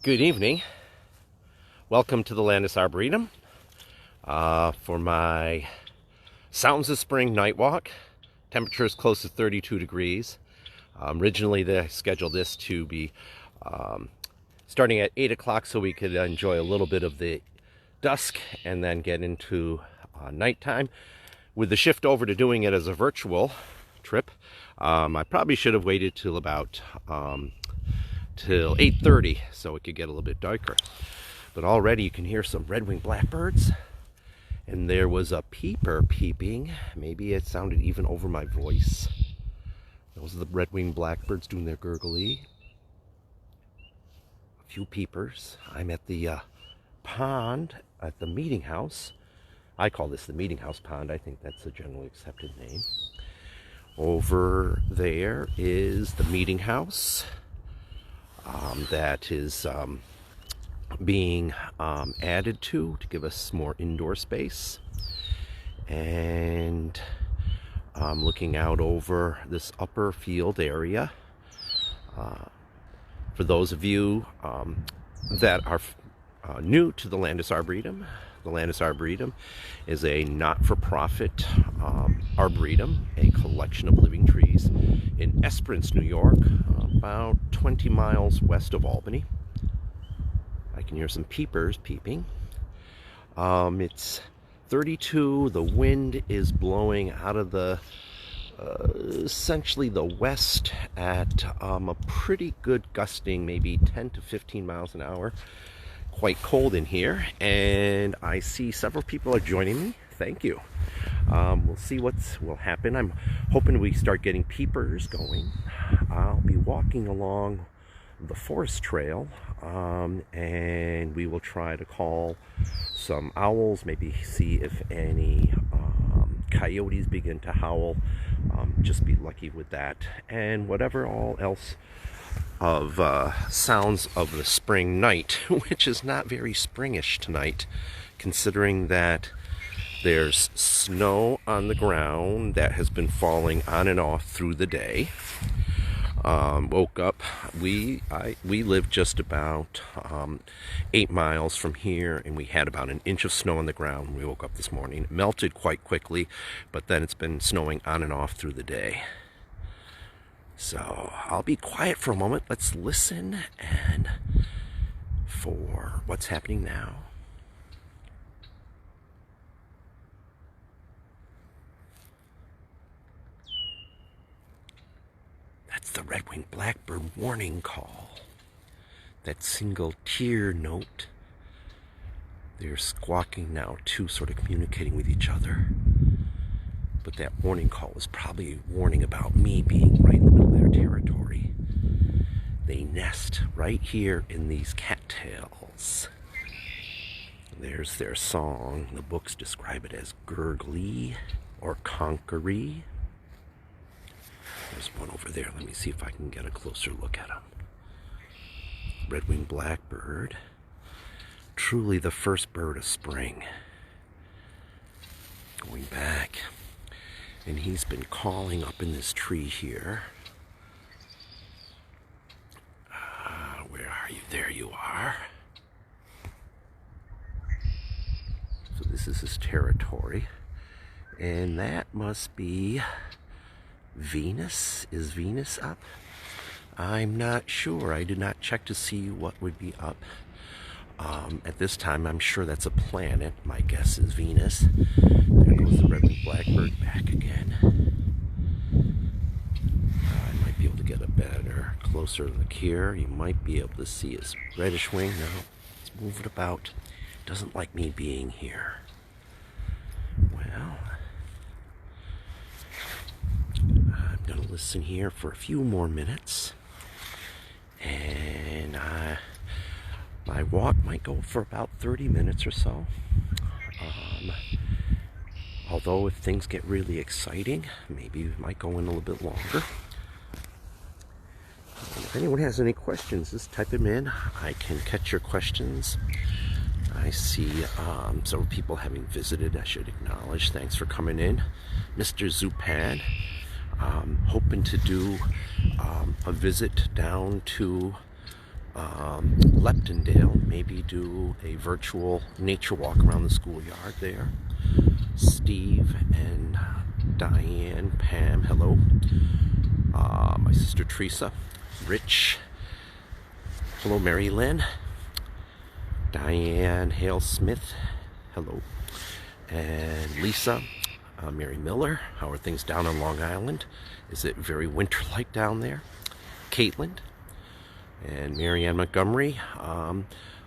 Good evening. Welcome to the Landis Arboretum for my Sounds of Spring night walk. Temperature is close to 32 degrees. Originally, they scheduled this to be starting at 8 o'clock so we could enjoy a little bit of the dusk and then get into nighttime. With the shift over to doing it as a virtual trip, I probably should have waited till about till 8:30 so it could get a little bit darker. But already you can hear some red-winged blackbirds, and there was a peeper peeping. Maybe it sounded even over my voice. Those are the red-winged blackbirds doing their gurgly. A few peepers. I'm at the pond at the meeting house. I call this the meeting house pond. I think that's a generally accepted name. Over there is the meeting house. That is being added to give us more indoor space. And I'm looking out over this upper field area. For those of you that are new to the Landis Arboretum, the Landis Arboretum is a not-for-profit arboretum, a collection of living trees in Esperance, New York, about 20 miles west of Albany. I can hear some peepers peeping. It's 32. The wind is blowing out of the essentially the west at a pretty good gusting, maybe 10 to 15 miles an hour. Quite cold in here, and I see several people are joining me. Thank you. We'll see what will happen. I'm hoping we start getting peepers going. I'll be walking along the forest trail, and we will try to call some owls, maybe see if any coyotes begin to howl. Just be lucky with that, and whatever all else of sounds of the spring night, which is not very springish tonight, considering that there's snow on the ground that has been falling on and off through the day. Woke up. We live just about 8 miles from here, and we had about an inch of snow on the ground when we woke up this morning. It melted quite quickly, but then it's been snowing on and off through the day. So I'll be quiet for a moment. Let's listen and for what's happening now. That's the red-winged blackbird warning call. That single tear note. They're squawking now too, sort of communicating with each other. But that warning call was probably a warning about me being right in the middle of their territory. They nest right here in these cattails. There's their song. The books describe it as gurgly or conkery. There's one over there. Let me see if I can get a closer look at him. Red-winged blackbird. Truly the first bird of spring. Going back. And he's been calling up in this tree here. Where are you? There you are. So this is his territory. And that must be Venus. Is Venus up? I'm not sure. I did not check to see what would be up. At this time, I'm sure that's a planet. My guess is Venus. There goes the red-winged blackbird back again. I might be able to get a better, closer look here. You might be able to see his reddish wing. No, it's moving about. Doesn't like me being here. Well, I'm going to listen here for a few more minutes. And my walk might go for about 30 minutes or so. Although if things get really exciting, maybe it might go in a little bit longer. And if anyone has any questions, just type them in. I can catch your questions. I see several people having visited. I should acknowledge. Thanks for coming in. Mr. Zupan. Hoping to do a visit down to Leptondale, maybe do a virtual nature walk around the schoolyard there. Steve and Diane, Pam, hello. My sister Teresa, Rich, hello. Mary Lynn, Diane Hale Smith, hello. And Lisa, Mary Miller, how are things down on Long Island? Is it very winter-like down there? Caitlin and Marianne Montgomery.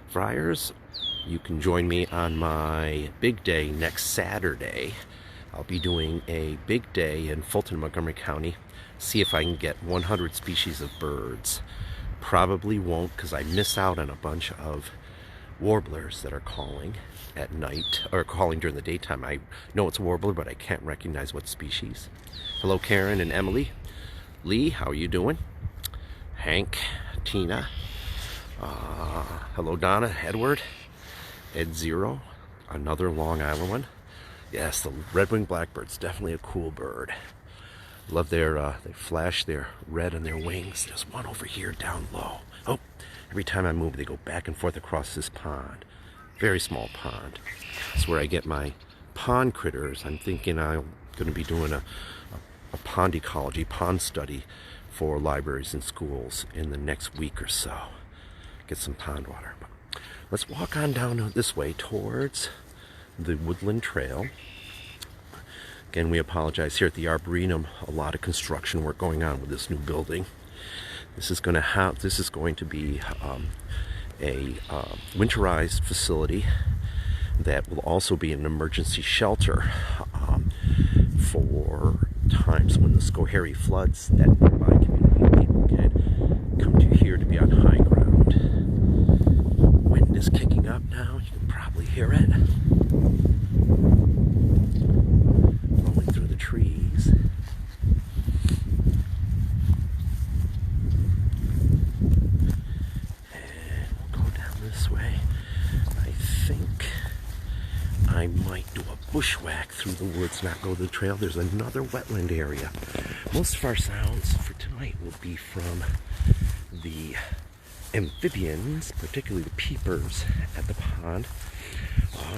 Friars, you can join me on my big day next Saturday. I'll be doing a big day in Fulton, Montgomery County. See if I can get 100 species of birds. Probably won't, because I miss out on a bunch of warblers that are calling at night, or calling during the daytime. I know it's a warbler, but I can't recognize what species. Hello, Karen and Emily. Lee, how are you doing? Hank, Tina, hello Donna, Edward, Ed Zero, another Long Island one. Yes, the red-winged blackbird's definitely a cool bird. Love their, they flash their red on their wings. There's one over here down low. Oh, every time I move, they go back and forth across this pond. Very small pond. That's where I get my pond critters. I'm thinking I'm going to be doing a pond ecology, pond study for libraries and schools in the next week or so. Get some pond water. But let's walk on down this way towards the Woodland Trail. Again, we apologize here at the Arboretum. A lot of construction work going on with this new building. This is going to be a winterized facility that will also be an emergency shelter for times when the Schoharie floods. That nearby community people can come to here to be on high ground. Wind is kicking up now. You can probably hear it. Blowing through the trees. And we'll go down this way. I think I might do a bushwhack through the woods, not go to the trail. There's another wetland area. Most of our sounds for tonight will be from the amphibians, particularly the peepers at the pond.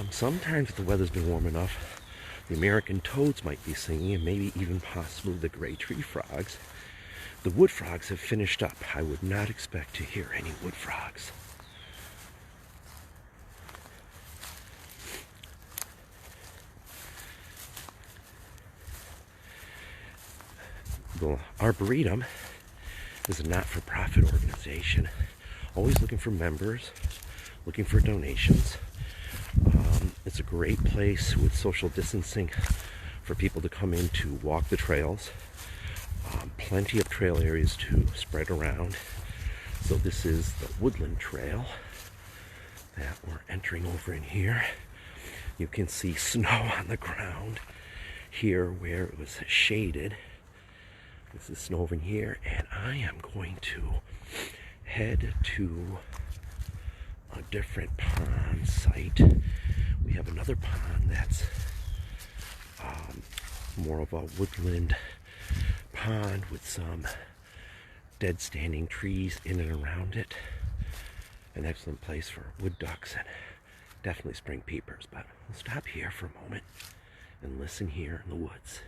Sometimes if the weather's been warm enough, the American toads might be singing, and maybe even possibly the gray tree frogs. The wood frogs have finished up. I would not expect to hear any wood frogs. The Arboretum is a not-for-profit organization, always looking for members, looking for donations. It's a great place with social distancing for people to come in to walk the trails. Plenty of trail areas to spread around. So this is the Woodland Trail that we're entering over in here. You can see snow on the ground here where it was shaded. This is snow over here, and I am going to head to a different pond site. We have another pond that's more of a woodland pond with some dead standing trees in and around it. An excellent place for wood ducks and definitely spring peepers. But we'll stop here for a moment and listen here in the woods.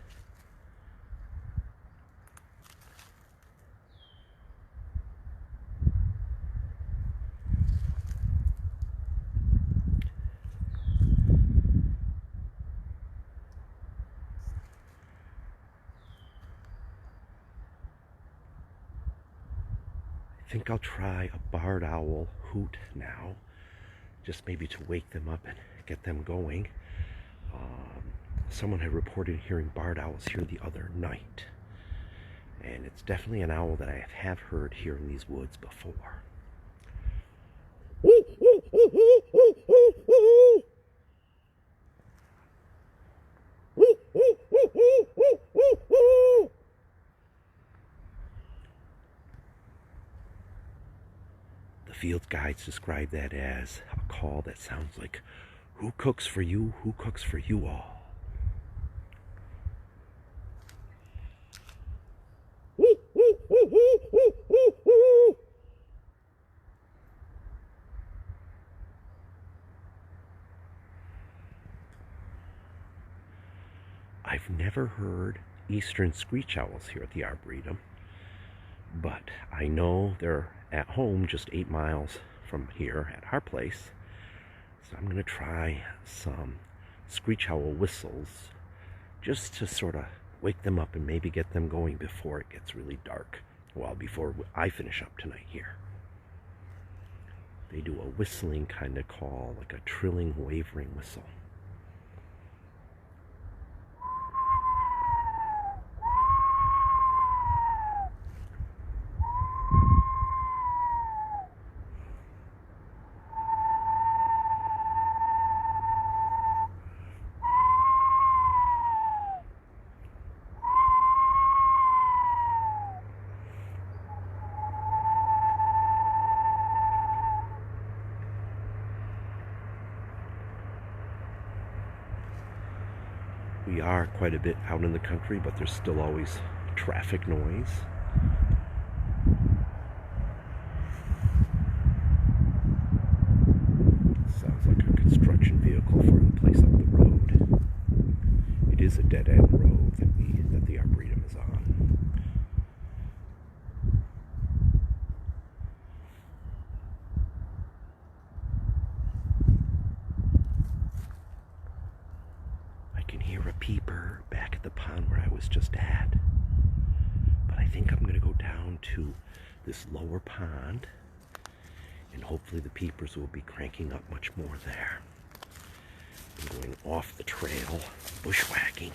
I think I'll try a barred owl hoot now, just maybe to wake them up and get them going. Someone had reported hearing barred owls here the other night, and it's definitely an owl that I have heard here in these woods before. The field guides describe that as a call that sounds like, "Who cooks for you? Who cooks for you all?" I've never heard eastern screech owls here at the Arboretum, but I know they're at home just 8 miles from here at our place. So I'm going to try some screech owl whistles just to sort of wake them up and maybe get them going before it gets really dark. Well, before I finish up tonight here. They do a whistling kind of call, like a trilling, wavering whistle. We are quite a bit out in the country, but there's still always traffic noise. Sounds like a construction vehicle for a place up the road. It is a dead-end road that the Arboretum is on. Peeper back at the pond where I was just at, but I think I'm going to go down to this lower pond and hopefully the peepers will be cranking up much more there. I'm going off the trail, bushwhacking.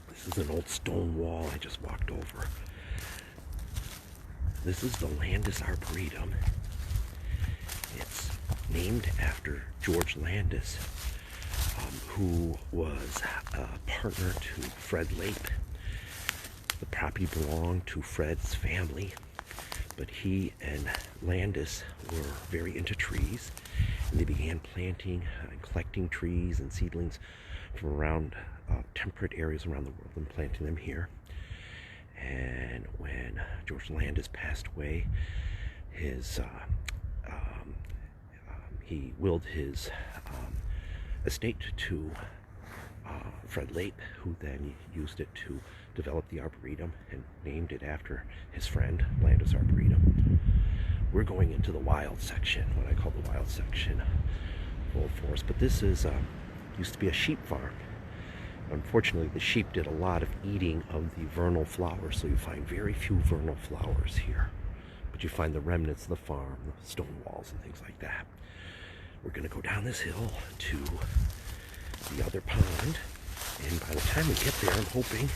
This is an old stone wall I just walked over. This is the Landis Arboretum. It's named after George Landis, who was a partner to Fred Lape. The property belonged to Fred's family, but he and Landis were very into trees, and they began planting and collecting trees and seedlings from around temperate areas around the world and planting them here. And when George Landis passed away, he willed his estate to Fred Lape, who then used it to develop the Arboretum and named it after his friend, Landis Arboretum. We're going into the wild section, what I call the wild section of Old Forest, but this is used to be a sheep farm. Unfortunately, the sheep did a lot of eating of the vernal flowers, so you find very few vernal flowers here, but you find the remnants of the farm, the stone walls and things like that. We're going to go down this hill to the other pond, and by the time we get there, I'm hoping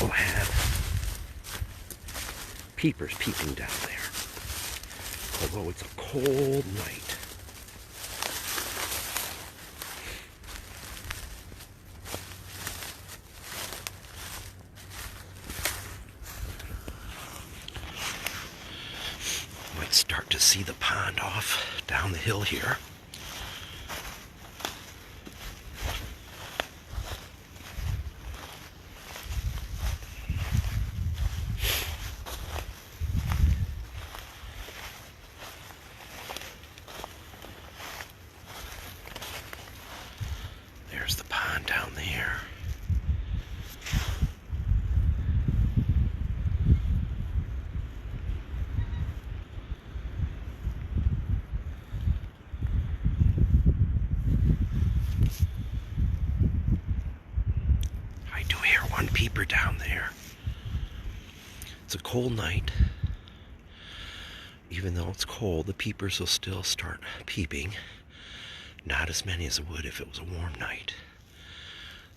we'll have peepers peeping down there. Although it's a cold night. Might start to see the pond off down the hill here. There's the pond down there. I do hear one peeper down there. It's a cold night. Even though it's cold, the peepers will still start peeping. Not as many as it would if it was a warm night.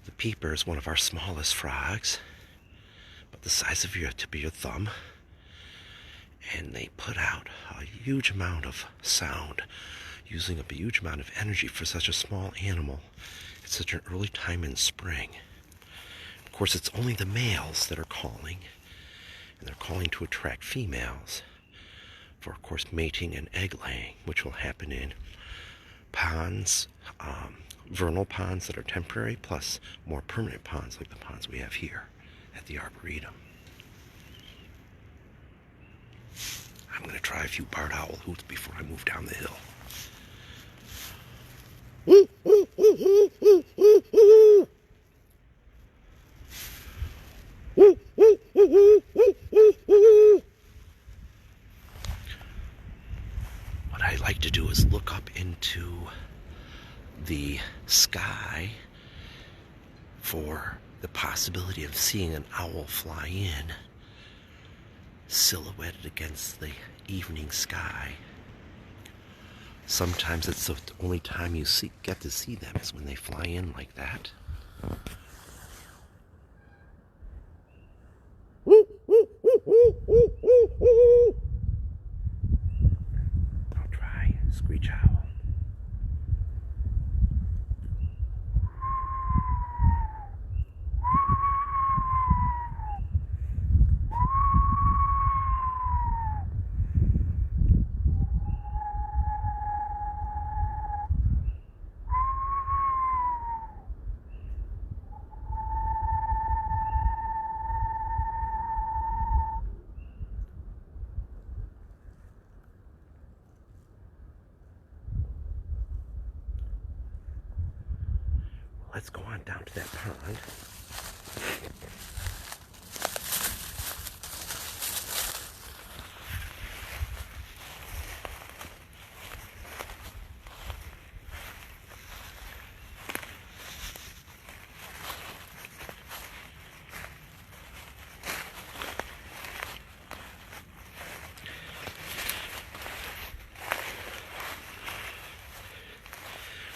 The peeper is one of our smallest frogs, but the size of your tip of your thumb, and they put out a huge amount of sound, using up a huge amount of energy for such a small animal at such an early time in spring. Of course, it's only the males that are calling, and they're calling to attract females for, of course, mating and egg laying, which will happen in ponds, vernal ponds that are temporary, plus more permanent ponds like the ponds we have here at the Arboretum. I'm going to try a few barred owl hoots before I move down the hill. do is look up into the sky for the possibility of seeing an owl fly in, silhouetted against the evening sky. Sometimes it's the only time you get to see them is when they fly in like that. I'll try screech owl. Let's go on down to that pond.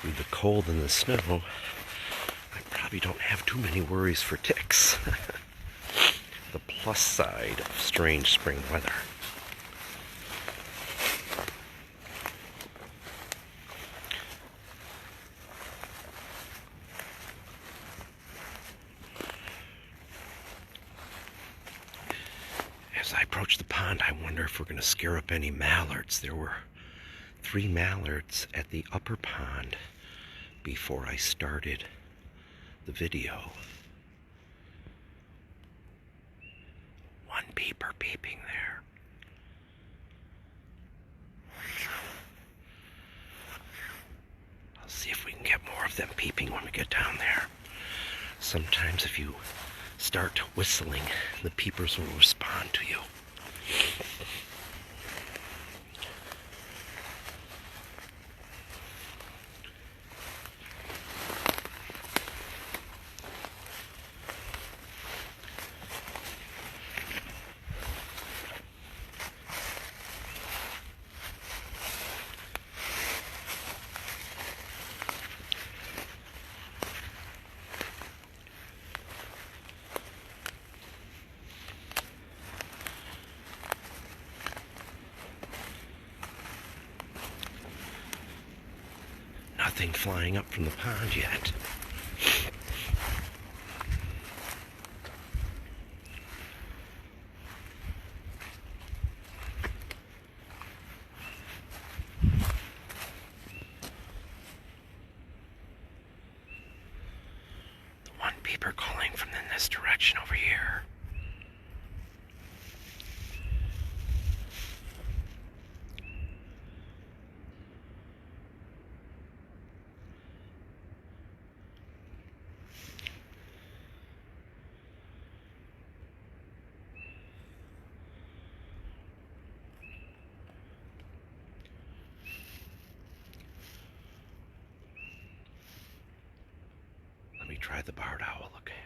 With the cold and the snow, we don't have too many worries for ticks. The plus side of strange spring weather. As I approach the pond, I wonder if we're going to scare up any mallards. There were 3 mallards at the upper pond before I started the video. One peeper peeping there. I'll see if we can get more of them peeping when we get down there. Sometimes if you start whistling, the peepers will respond to you. Nothing flying up from the pond yet. The one peeper calling from in this direction over here. Let me try the barred owl again.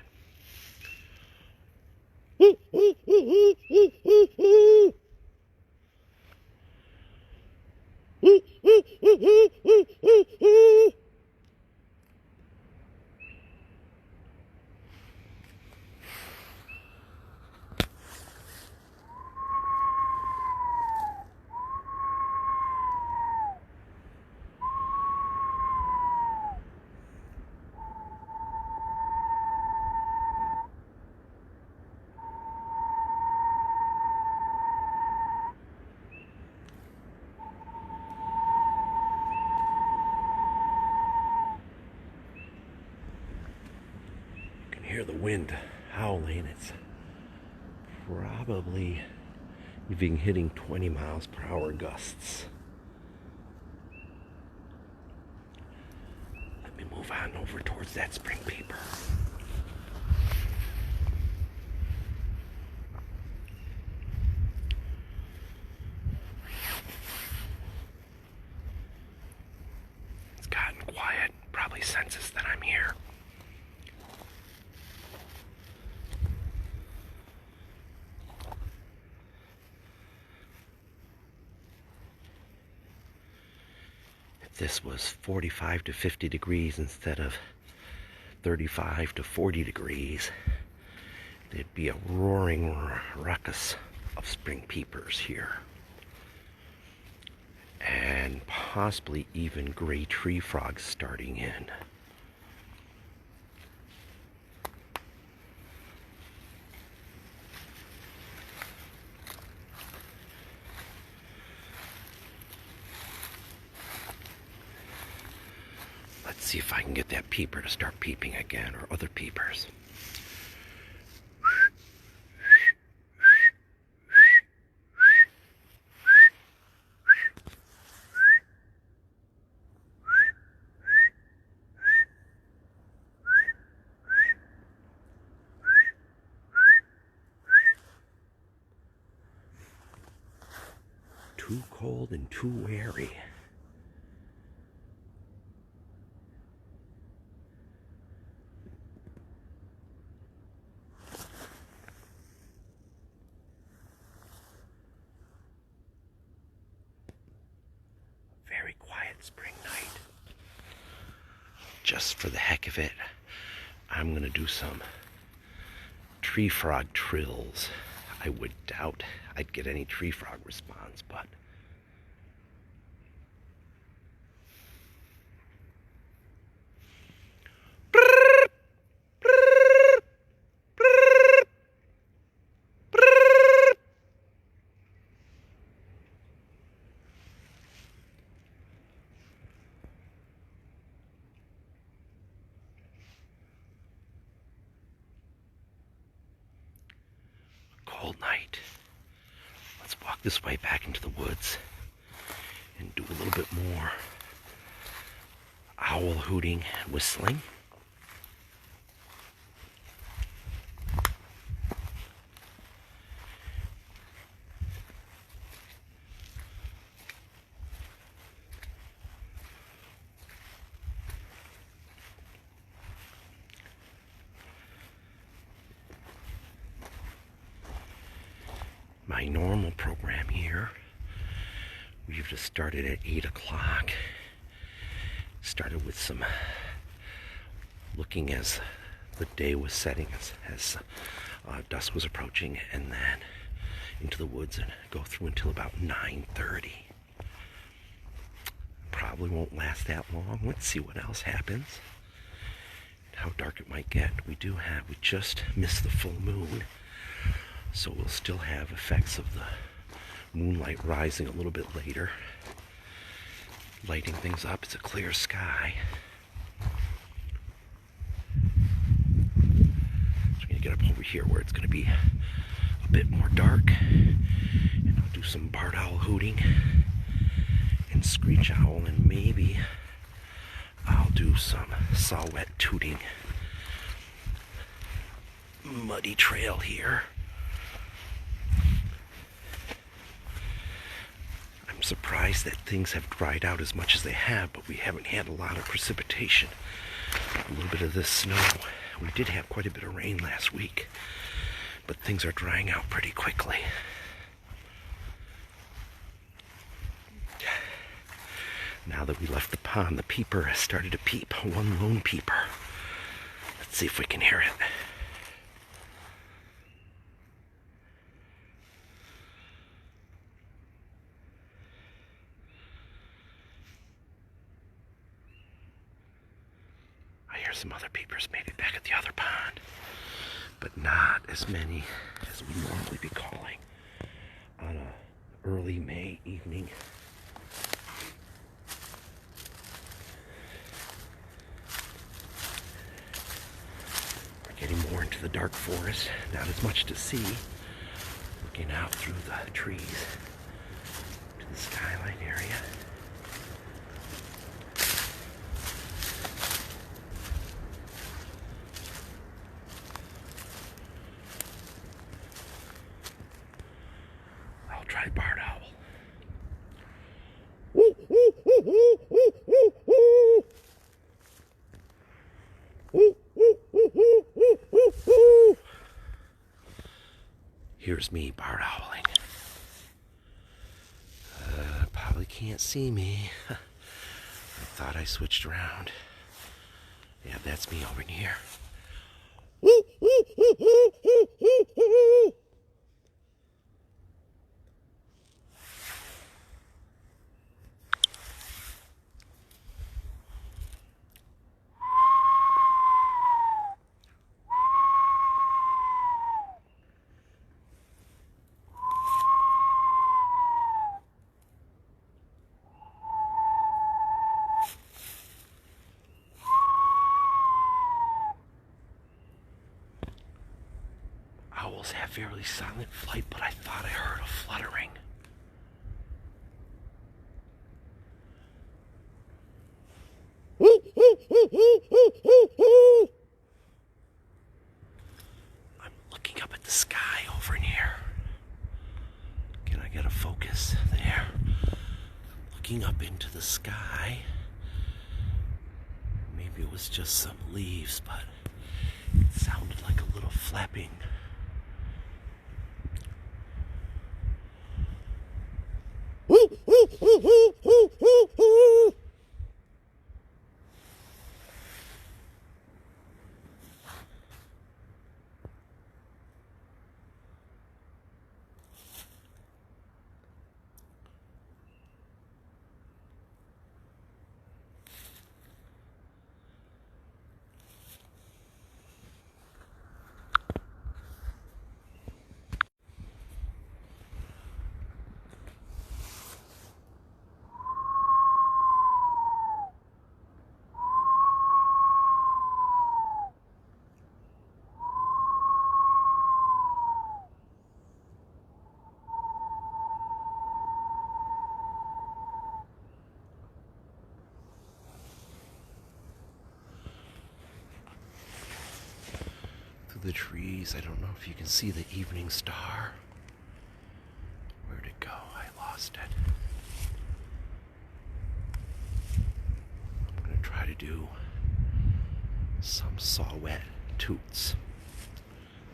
Hear the wind howling. It's probably even hitting 20 miles per hour gusts. Let me move on over towards that spring peeper. if this was 45 to 50 degrees instead of 35 to 40 degrees, there'd be a roaring ruckus of spring peepers here. And possibly even gray tree frogs starting in. Let's see if I can get that peeper to start peeping again, or other peepers. Too cold and too wary. Very quiet spring night. Just for the heck of it, I'm going to do some tree frog trills. I would doubt I'd get any tree frog response, but cold night. Let's walk this way back into the woods and do a little bit more owl hooting and whistling. My normal program here, we've just started at 8 o'clock. Started with some looking as the day was setting, as dusk was approaching, and then into the woods and go through until about 9:30. Probably won't last that long. Let's see what else happens, how dark it might get. We just missed the full moon. So we'll still have effects of the moonlight rising a little bit later, lighting things up. It's a clear sky. So I'm going to get up over here where it's going to be a bit more dark, and I'll do some barred owl hooting and screech owl, and maybe I'll do some saw-whet tooting. Muddy trail here. Surprised that things have dried out as much as they have, but we haven't had a lot of precipitation. A little bit of this snow. We did have quite a bit of rain last week, but things are drying out pretty quickly. Now that we left the pond, the peeper has started to peep. One lone peeper. Let's see if we can hear it. Some other peepers maybe back at the other pond, but not as many as we normally be calling on a early May evening. We're getting more into the dark forest, not as much to see. Looking out through the trees to the skyline area. Try barred owl. Here's me barred owling. Probably can't see me. I thought I switched around. Yeah, that's me over here. Owls have fairly silent flight, but I thought I heard a fluttering. I'm looking up at the sky over in here. Can I get a focus there? Looking up into the sky. Maybe it was just some leaves, but it sounded like a little flapping. The trees. I don't know if you can see the evening star. Where'd it go? I lost it. I'm going to try to do some saw-whet toots.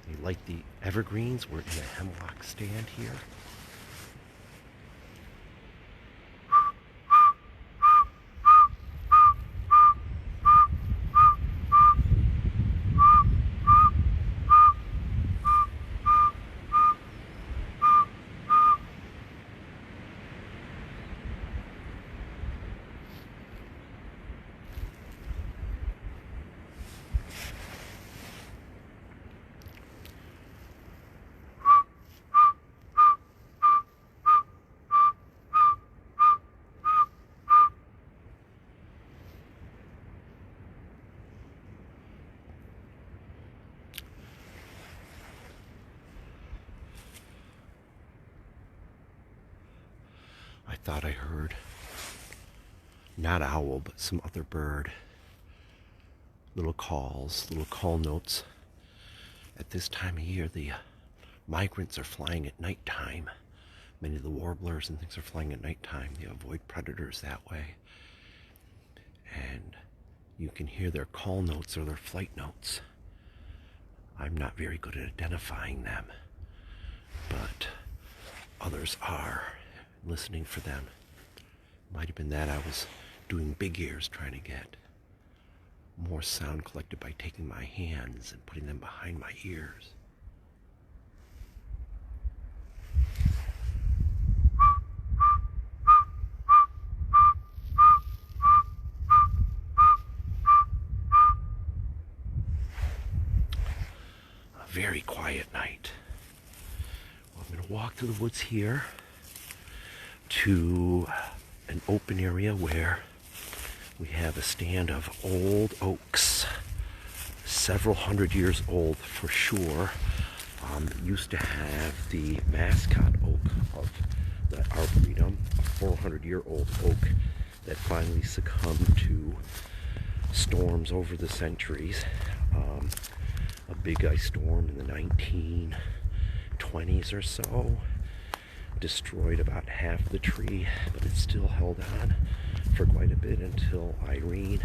You like the evergreens? We're in a hemlock stand here. I thought I heard, not owl, but some other bird. Little calls, little call notes. At this time of year, the migrants are flying at nighttime. Many of the warblers and things are flying at nighttime. They avoid predators that way. And you can hear their call notes or their flight notes. I'm not very good at identifying them, but others are. Listening for them. Might have been that I was doing big ears, trying to get more sound collected by taking my hands and putting them behind my ears. A very quiet night. Well, I'm going to walk through the woods here to an open area where we have a stand of old oaks, several hundred years old for sure. Used to have the mascot oak of the Arboretum, a 400-year-old oak that finally succumbed to storms over the centuries. A big ice storm in the 1920s or so destroyed about half the tree, but it still held on for quite a bit until Irene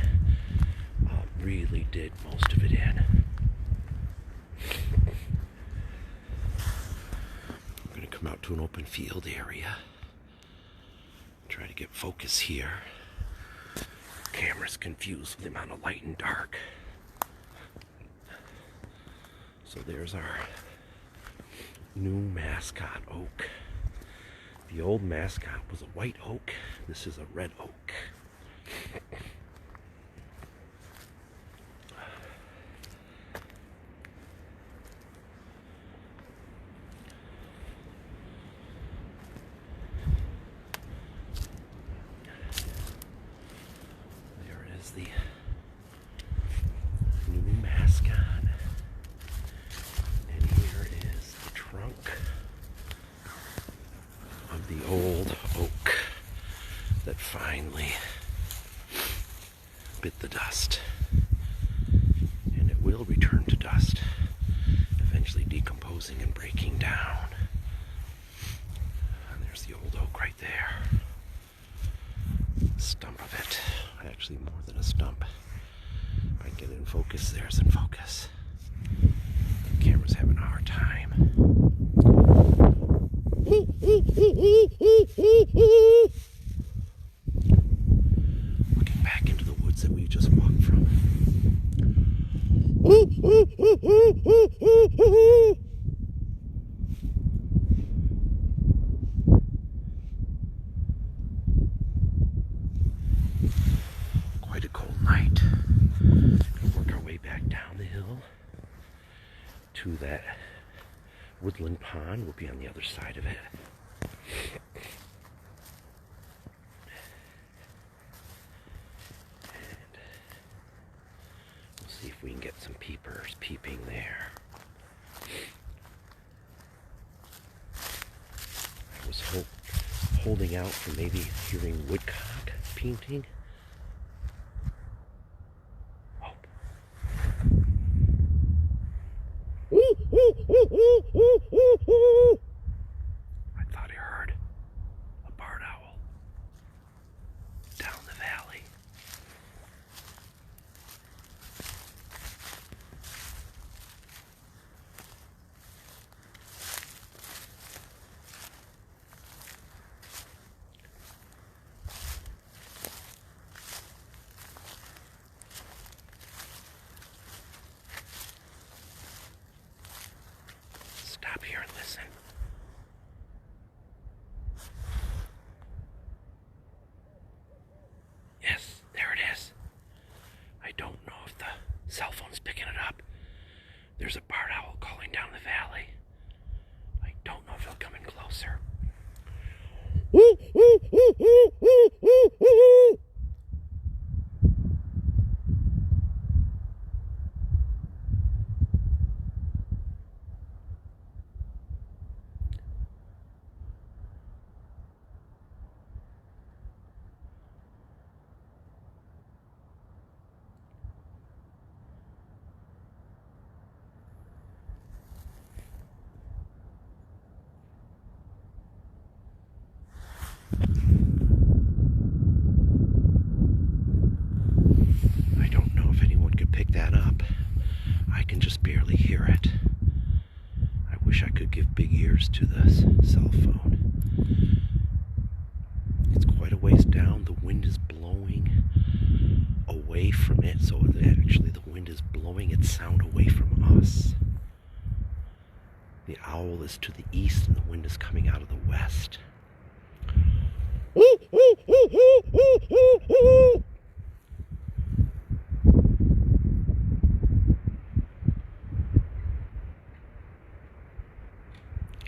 really did most of it in. I'm going to come out to an open field area, try to get focus here. Camera's confused with the amount of light and dark. So there's our new mascot oak. The old mascot was a white oak. This is a red oak. There is the new mascot. And here is the trunk of the old oak that finally bit the dust. And it will return to dust, eventually decomposing and breaking down. And there's the old oak right there. The stump of it. Actually more than a stump. If I get it in focus, there's in focus. The camera's having a hard time. Looking back into the woods that we just walked from. Quite a cold night. Gonna work our way back down the hill to that woodland pond. We'll be on the other side of it. And we'll see if we can get some peepers peeping there. I was holding out for maybe hearing woodcock painting. I thought I heard a barn owl down the valley. Stop here and listen. Yes, there it is. I don't know if the cell phone's picking it up. There's a barn owl calling down the valley. I don't know if it'll come in closer. I don't know if anyone could pick that up. I can just barely hear it. I wish I could give big ears to this cell phone. It's quite a ways down. The wind is blowing away from it, so actually the wind is blowing its sound away from us. The owl is to the east and the wind is coming out of the west.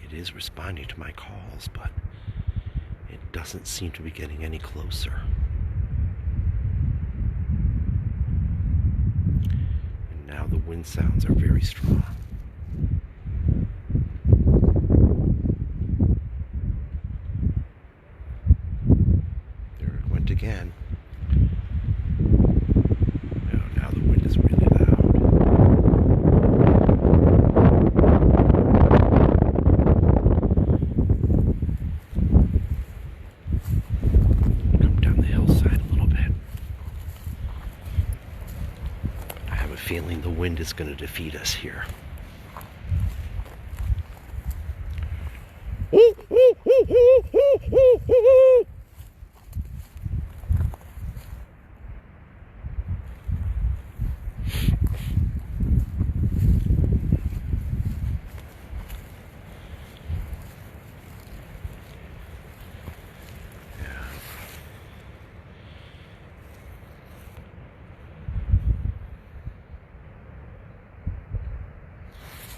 It is responding to my calls, but it doesn't seem to be getting any closer. And now the wind sounds are very strong. There it went again. Now the wind is really loud. Come down the hillside a little bit. I have a feeling the wind is going to defeat us here.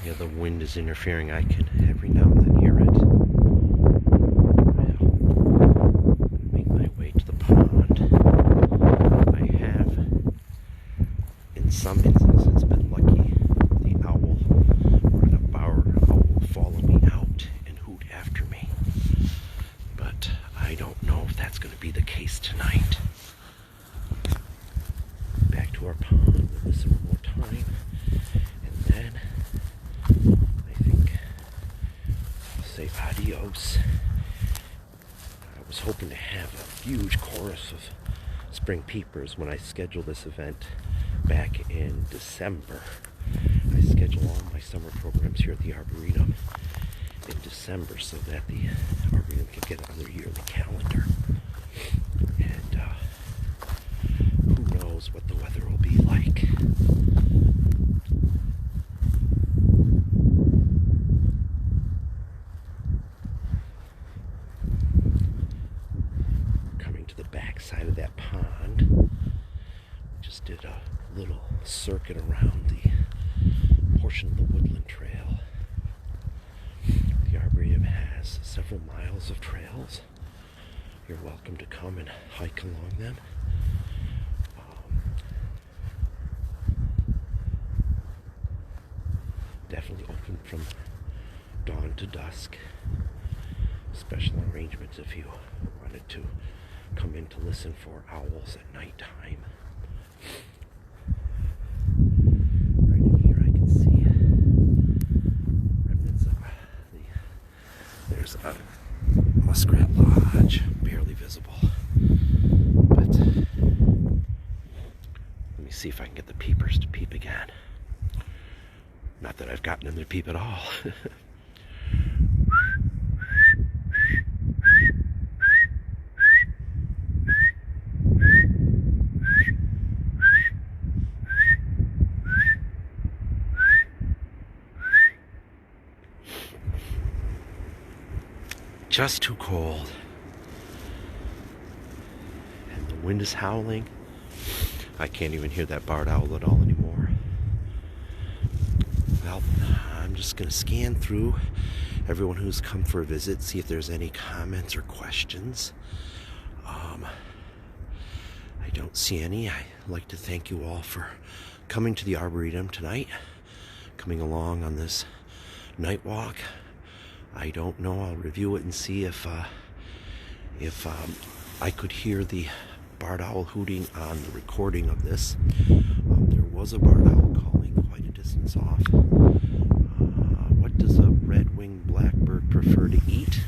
Yeah, the wind is interfering. I can every now and then hear it. I'll make my way to the pond. I have, in some instances, been lucky. The owl or an abboud owl will follow me out and hoot after me. But I don't know if that's going to be the case tonight. Back to our pond. We'll listen one more time. And then I think I'll say adios. I was hoping to have a huge chorus of spring peepers when I scheduled this event back in December. I schedule all my summer programs here at the Arboretum in December so that the Arboretum can get on their yearly calendar. And who knows what the weather will be like. Coming to the back side of that pond, we just did a little circuit around the portion of the woodland trail. The Arboretum has several miles of trails. You're welcome to come and hike along them. Definitely open from dawn to dusk. Special arrangements if you wanted to come in to listen for owls at nighttime. Right in here I can see remnants of there's a muskrat lodge, barely visible. But let me see if I can get the peepers to peep again. Not that I've gotten them to peep at all. Just too cold. And the wind is howling. I can't even hear that barred owl at all anymore. Well, I'm just going to scan through everyone who's come for a visit, see if there's any comments or questions. I don't see any. I'd like to thank you all for coming to the Arboretum tonight, coming along on this night walk. I don't know. I'll review it and see if I could hear the barred owl hooting on the recording of this. There was a barred owl calling quite a distance off. What does a red-winged blackbird prefer to eat?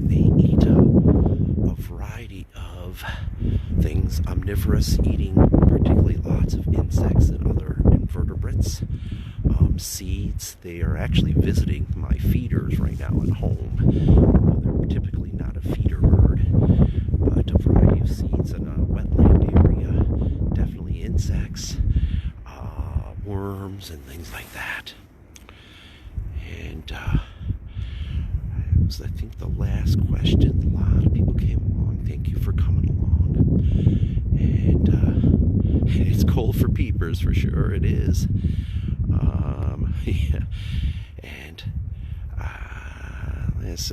They eat a variety of things, omnivorous, eating particularly lots of insects and other invertebrates. Seeds. They are actually visiting my feeders right now at home. They're typically not a feeder bird, but a variety of seeds in a wetland area. Definitely insects, worms, and things like that. And it was, I think, the last question. A lot of people came along. Thank you for coming along. And it's cold for peepers, for sure. It is. Yeah. And there's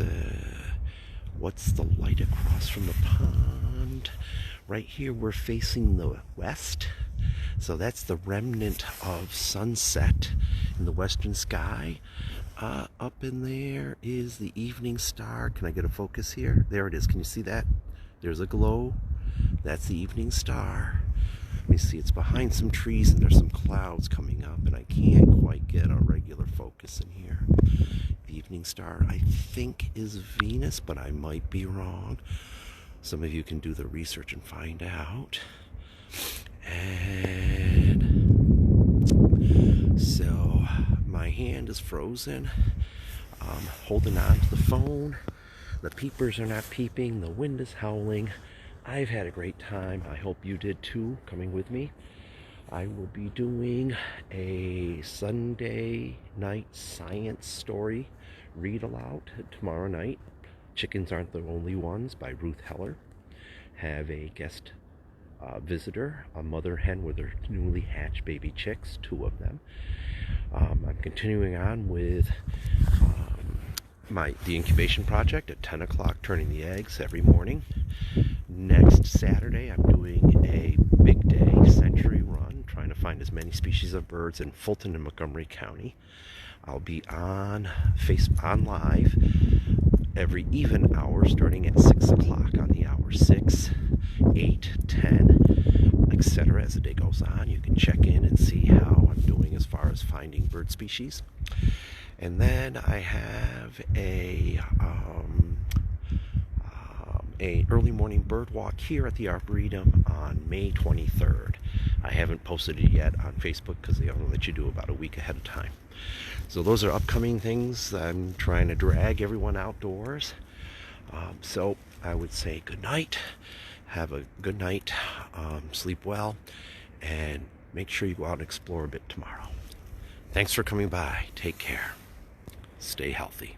what's the light across from the pond? Right here we're facing the west, so that's the remnant of sunset in the western sky. Up in there is the evening star. Can I get a focus here? There it is. Can you see that? There's a glow. That's the evening star. Let me see, it's behind some trees and there's some clouds coming up and I can't quite get a regular focus in here. The evening star, I think, is Venus, but I might be wrong. Some of you can do the research and find out. And so my hand is frozen. I'm holding on to the phone. The peepers are not peeping. The wind is howling. I've had a great time. I hope you did too, coming with me. I will be doing a Sunday night science story read aloud tomorrow night. Chickens Aren't the Only Ones by Ruth Heller. Have a guest visitor, a mother hen with her newly hatched baby chicks, 2 of them. I'm continuing on with the incubation project at 10 o'clock, turning the eggs every morning. Next Saturday, I'm doing a big day century run, trying to find as many species of birds in Fulton and Montgomery County. I'll be on live every even hour, starting at 6 o'clock on the hour 6, 8, 10, etc. As the day goes on, you can check in and see how I'm doing as far as finding bird species. And then I have a early morning bird walk here at the Arboretum on May 23rd. I haven't posted it yet on Facebook because they only let you do about a week ahead of time. So those are upcoming things. I'm trying to drag everyone outdoors. So I would say good night. Have a good night. Sleep well. And make sure you go out and explore a bit tomorrow. Thanks for coming by. Take care. Stay healthy.